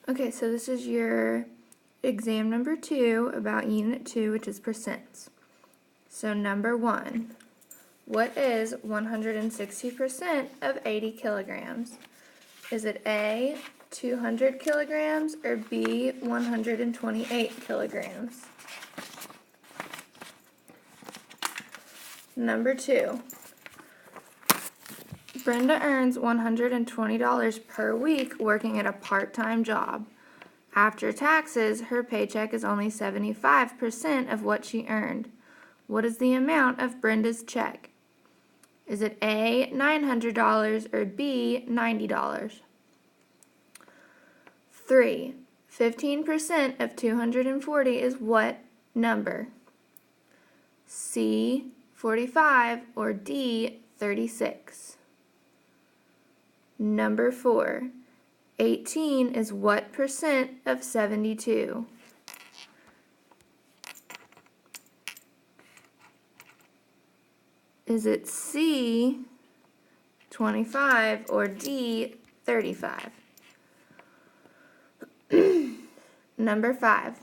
Okay, so this is your exam number 2 about unit 2, which is percents. So number 1, what is 160% of 80 kilograms? Is it A, 200 kilograms, or B, 128 kilograms? Number 2, Brenda earns $120 per week working at a part-time job. After taxes, her paycheck is only 75% of what she earned. What is the amount of Brenda's check? Is it A, $900, or B, $90? 3. 15% of 240 is what number? C, 45, or D, 36? Number 4. 18 is what percent of 72? Is it C, 25, or D, 35? Number 5.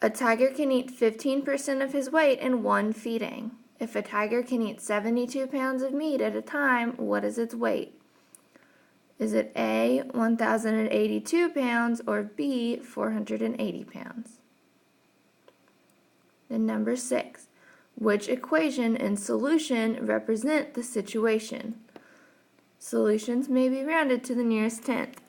A tiger can eat 15% of his weight in one feeding. If a tiger can eat 72 pounds of meat at a time, what is its weight? Is it A, 1,082 pounds, or B, 480 pounds? And number 6. Which equation and solution represent the situation? Solutions may be rounded to the nearest tenth.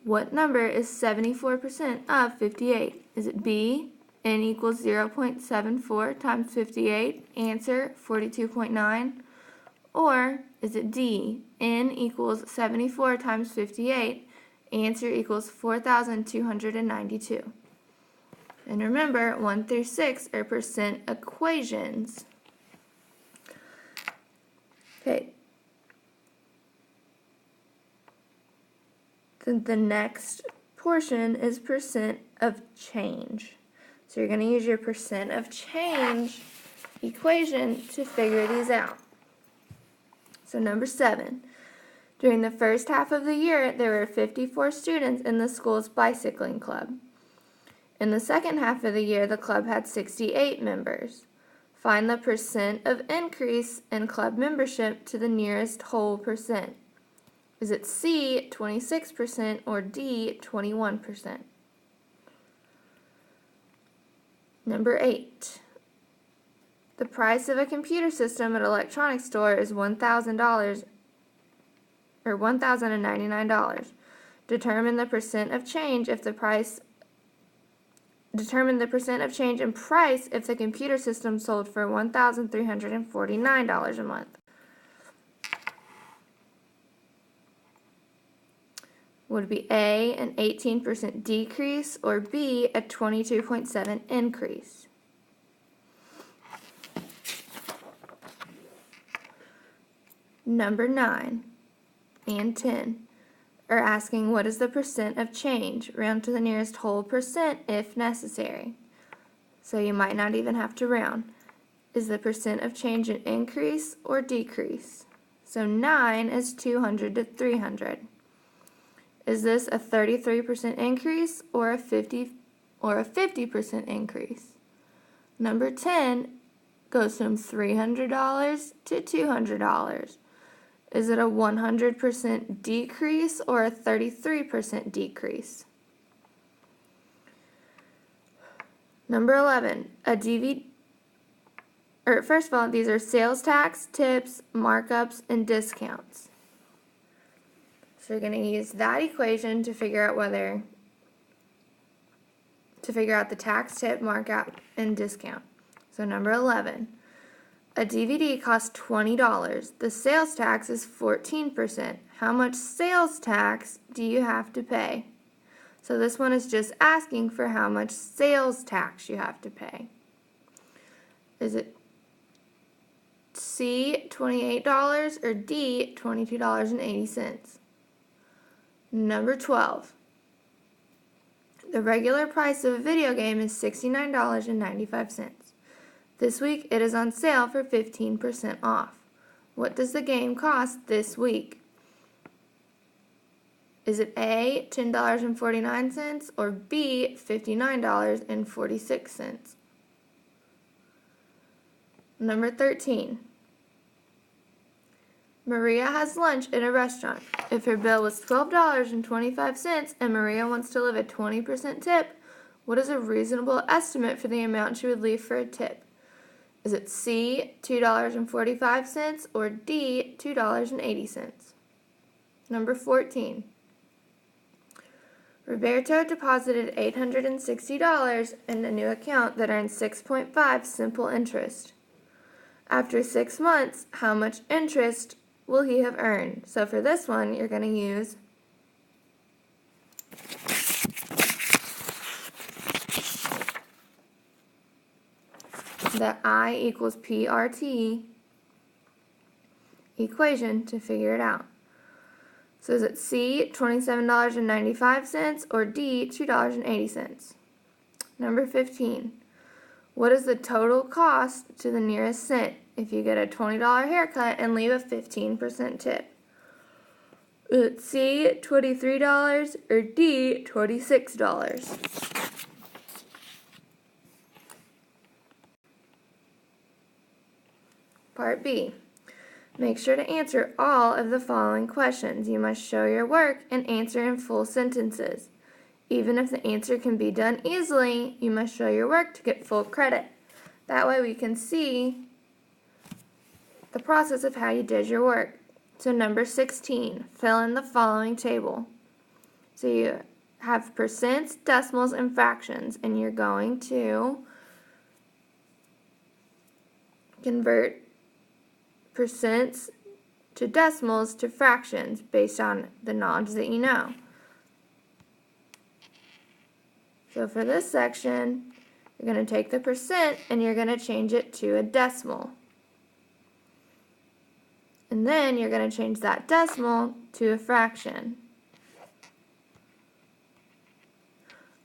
What number is 74% of 58? Is it B, n equals 0.74 times 58, answer 42.9? Or is it D, n equals 74 times 58, answer equals 4,292? And remember, 1 through 6 are percent equations. Okay. Then the next portion is percent of change. So you're going to use your percent of change equation to figure these out. So number 7. During the first half of the year, there were 54 students in the school's bicycling club. In the second half of the year, the club had 68 members. Find the percent of increase in club membership to the nearest whole percent. Is it C, 26%, or D, 21%? Number 8. The price of a computer system at an electronics store is $1,000 or $1,099. Determine the percent of change in price if the computer system sold for $1,349 a month. Would it be A, an 18% decrease, or B, a 22.7% increase? Number 9 and 10 are asking what is the percent of change, round to the nearest whole percent if necessary. So you might not even have to round. Is the percent of change an increase or decrease? So 9 is 200 to 300. Is this a 33% increase or a 50% increase? Number 10 goes from $300 to $200. Is it a 100% decrease or a 33% decrease? Number 11, first of all, these are sales tax, tips, markups, and discounts. So you're going to use that equation to figure out the tax, tip, markup, and discount. So number 11, a DVD costs $20. The sales tax is 14%. How much sales tax do you have to pay? So this one is just asking for how much sales tax you have to pay. Is it C, $28, or D, $22.80? Number 12. The regular price of a video game is $69.95. This week it is on sale for 15% off. What does the game cost this week? Is it A, $10.49, or B, $59.46? Number 13. Maria has lunch at a restaurant. If her bill was $12.25 and Maria wants to leave a 20% tip, what is a reasonable estimate for the amount she would leave for a tip? Is it C, $2.45, or D, $2.80? Number 14. Roberto deposited $860 in a new account that earns 6.5 simple interest. After 6 months, how much interest will he have earned? So for this one, you're going to use the I equals PRT equation to figure it out. So is it C, $27.95, or D, $2.80? Number 15. What is the total cost to the nearest cent if you get a $20 haircut and leave a 15% tip? Is it C, $23, or D, $26? Part B. Make sure to answer all of the following questions. You must show your work and answer in full sentences. Even if the answer can be done easily, you must show your work to get full credit. That way we can see the process of how you did your work. So number 16, fill in the following table. So you have percents, decimals, and fractions, and you're going to convert percents to decimals to fractions based on the knowledge that you know. So for this section, you're going to take the percent and you're going to change it to a decimal. And then you're going to change that decimal to a fraction.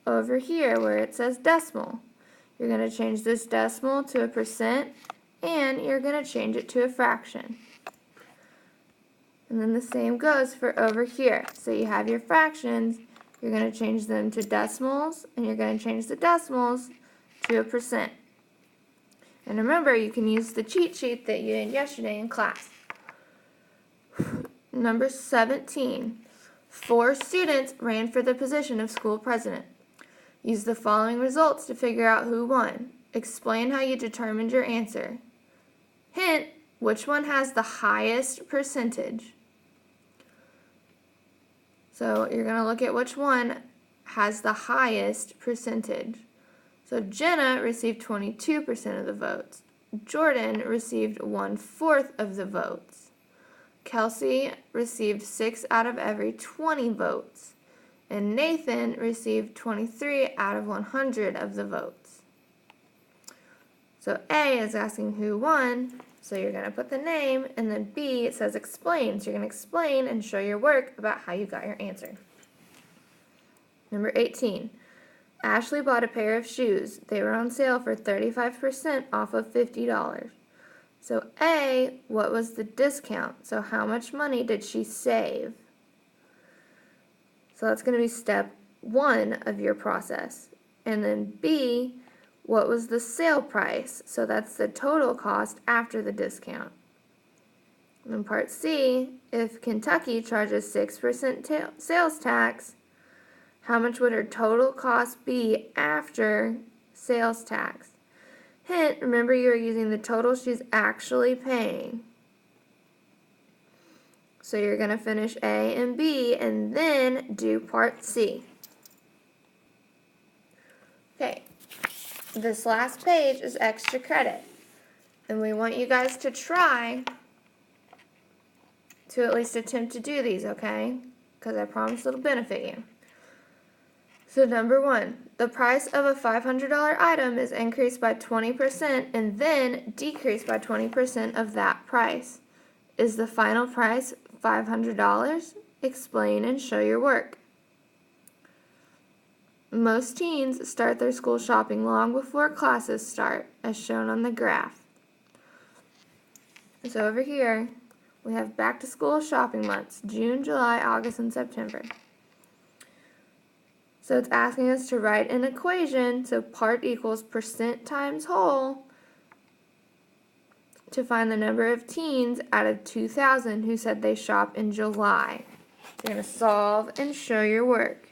Over here where it says decimal, you're going to change this decimal to a percent and you're going to change it to a fraction. And then the same goes for over here. So you have your fractions, you're going to change them to decimals, and you're going to change the decimals to a percent. And remember, you can use the cheat sheet that you did yesterday in class. Number 17. 4 students ran for the position of school president. Use the following results to figure out who won. Explain how you determined your answer. Hint, which one has the highest percentage? So you're going to look at which one has the highest percentage. So Jenna received 22% of the votes. Jordan received 1/4 of the votes. Kelsey received 6 out of every 20 votes. And Nathan received 23 out of 100 of the votes. So A is asking who won, so you're going to put the name, and then B, it says explain. So you're going to explain and show your work about how you got your answer. Number 18. Ashley bought a pair of shoes. They were on sale for 35% off of $50. So A, what was the discount? So how much money did she save? So that's going to be step 1 of your process. And then B, what was the sale price? So that's the total cost after the discount. And then part C, if Kentucky charges 6% sales tax, how much would her total cost be after sales tax? Hint, remember you are using the total she's actually paying. So you're going to finish A and B and then do part C. Okay, this last page is extra credit. And we want you guys to try to at least attempt to do these, okay? Because I promise it'll benefit you. So number 1, the price of a $500 item is increased by 20% and then decreased by 20% of that price. Is the final price $500? Explain and show your work. Most teens start their school shopping long before classes start, as shown on the graph. So over here, we have back to school shopping months, June, July, August, and September. So it's asking us to write an equation, so part equals percent times whole, to find the number of teens out of 2,000 who said they shop in July. You're going to solve and show your work.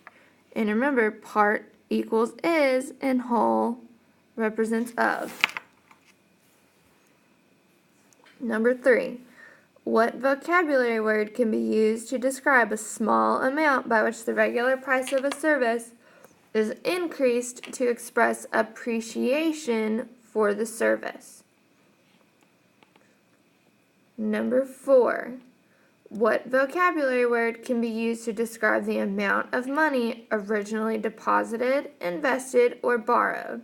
And remember, part equals is and whole represents of. Number 3. What vocabulary word can be used to describe a small amount by which the regular price of a service is increased to express appreciation for the service? Number 4. What vocabulary word can be used to describe the amount of money originally deposited, invested, or borrowed